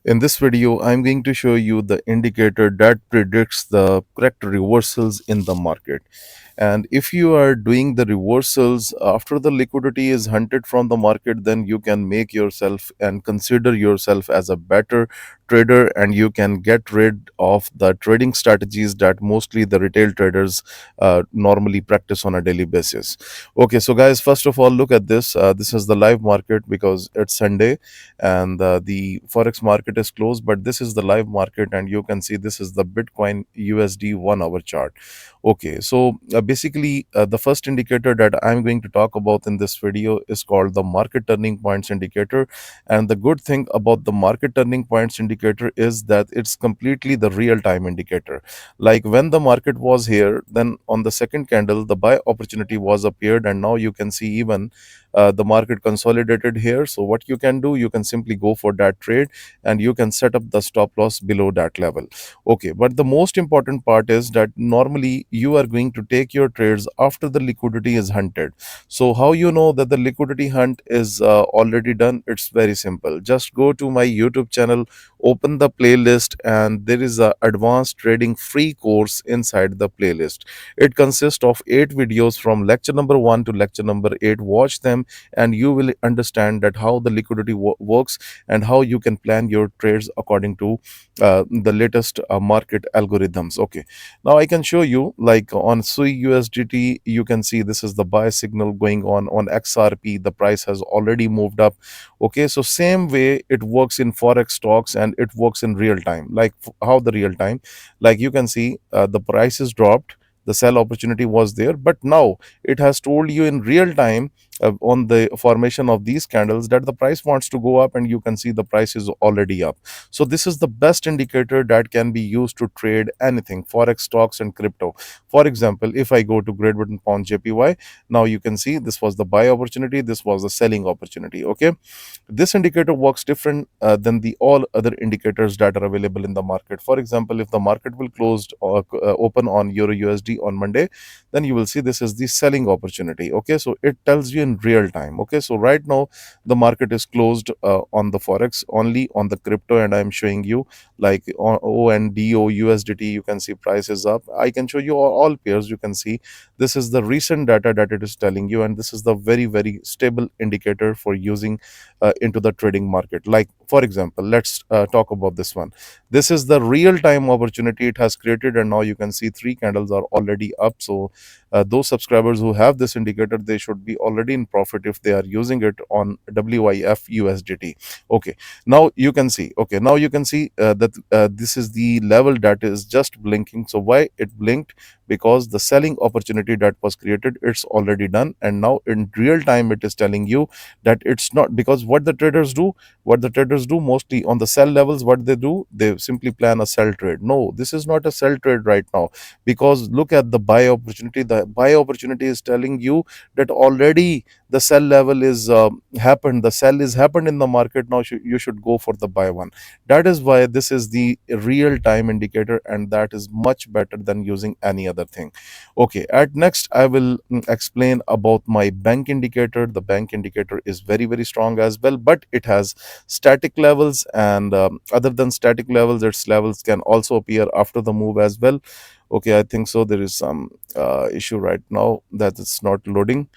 In this video, I'm going to show you the indicator that predicts the correct reversals in the market. And if you are doing the reversals after the liquidity is hunted from the market, then you can make yourself and consider yourself as a better trader, and you can get rid of the trading strategies that mostly the retail traders normally practice on a daily basis. Okay, so guys, first of all, look at this. This is the live market because it's Sunday and the forex market is closed, but this is the live market, and you can see this is the Bitcoin USD 1 hour chart. Okay, so basically the first indicator that I'm going to talk about in this video is called the market turning points indicator. And the good thing about the market turning points indicator is that it's completely the real time indicator. Like when the market was here, then on the second candle the buy opportunity was appeared, and now you can see even the market consolidated here. So what you can do, you can simply go for that trade and you can set up the stop loss below that level. Okay, but the most important part is that normally you are going to take your trades after the liquidity is hunted. So how you know that the liquidity hunt is already done? It's very simple. Just go to my YouTube channel, open the playlist, and there is a advanced trading free course inside the playlist. It consists of 8 videos from lecture number 1 to lecture number 8. Watch them and you will understand that how the liquidity works and how you can plan your trades according to the latest market algorithms. Okay, now I can show you, like on SUI USDT, you can see this is the buy signal going on XRP. The price has already moved up. Okay, so same way it works in forex stocks, and it works in real time. Like how the real time, like you can see the price is dropped, the sell opportunity was there, but now it has told you in real time on the formation of these candles that the price wants to go up, and you can see the price is already up. So this is the best indicator that can be used to trade anything, forex, stocks, and crypto. For example, if I go to Great Britain Pound JPY, now you can see this was the buy opportunity, this was the selling opportunity. Okay, this indicator works different than the all other indicators that are available in the market. For example, if the market will closed or open on Euro USD on Monday, then you will see this is the selling opportunity. Okay, so it tells you in real time. Okay, so right now the market is closed on the forex, only on the crypto, and I'm showing you like on ONDO USDT. You can see price is up. I can show you all pairs. You can see this is the recent data that it is telling you, and this is the very stable indicator for using into the trading market. Like for example, let's talk about this one. This is the real time opportunity it has created, and now you can see 3 candles are already up. So those subscribers who have this indicator, they should be already in profit if they are using it on WIF USDT. Okay, now you can see, okay, now you can see that this is the level that is just blinking. So why it blinked? Because the selling opportunity that was created, it's already done, and now in real time it is telling you that it's not. Because what the traders do mostly on the sell levels, what they do, they simply plan a sell trade. No, this is not a sell trade right now, because look at the buy opportunity. The buy opportunity is telling you that already the sell level is happened, the sell is happened in the market. Now you should go for the buy one. That is why this is the real time indicator, and that is much better than using any other thing. Okay, at next I will explain about my bank indicator. The bank indicator is very strong as well, but it has static levels, and other than static levels, its levels can also appear after the move as well. Okay, I think so there is some issue right now that it's not loading.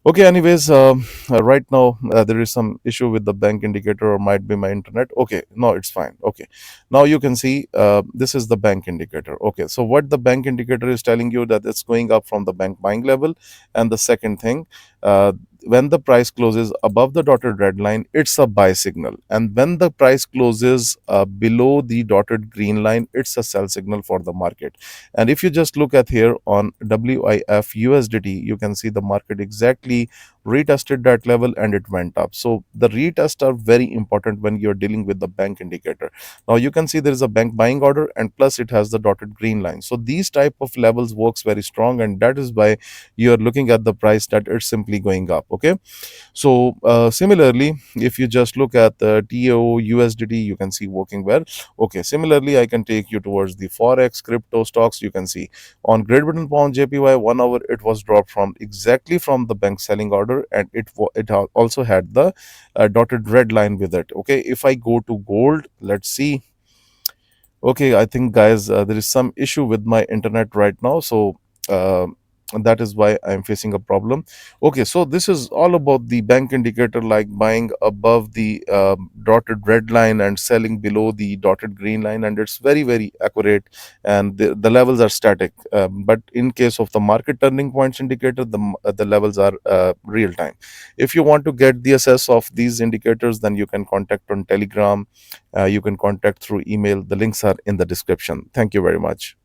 Okay, anyways, right now there is some issue with the bank indicator, or might be my internet. Okay, no, it's fine. Okay, now you can see this is the bank indicator. Okay, so what the bank indicator is telling you, that it's going up from the bank buying level. And the second thing, when the price closes above the dotted red line, it's a buy signal, and when the price closes below the dotted green line, it's a sell signal for the market. And if you just look at here on WIF USDT, you can see the market exactly retested that level and it went up. So the retests are very important when you're dealing with the bank indicator. Now you can see there is a bank buying order, and plus it has the dotted green line. So these type of levels works very strong, and that is why you're looking at the price that it's simply going up. Okay, so similarly, if you just look at the TAO USDT, you can see working well. Okay, similarly, I can take you towards the forex, crypto, stocks. You can see on Great Britain Pound JPY 1 hour, it was dropped from exactly from the bank selling order. order, and also had the dotted red line with it. Okay, if I go to gold, let's see. Okay, I think, guys, there is some issue with my internet right now, so uh, that is why I'm facing a problem. Okay, so this is all about the bank indicator, like buying above the dotted red line and selling below the dotted green line, and it's very, very accurate, and the levels are static. But in case of the market turning points indicator, the levels are real time. If you want to get the access of these indicators, then you can contact on Telegram, you can contact through email. The links are in the description. Thank you very much.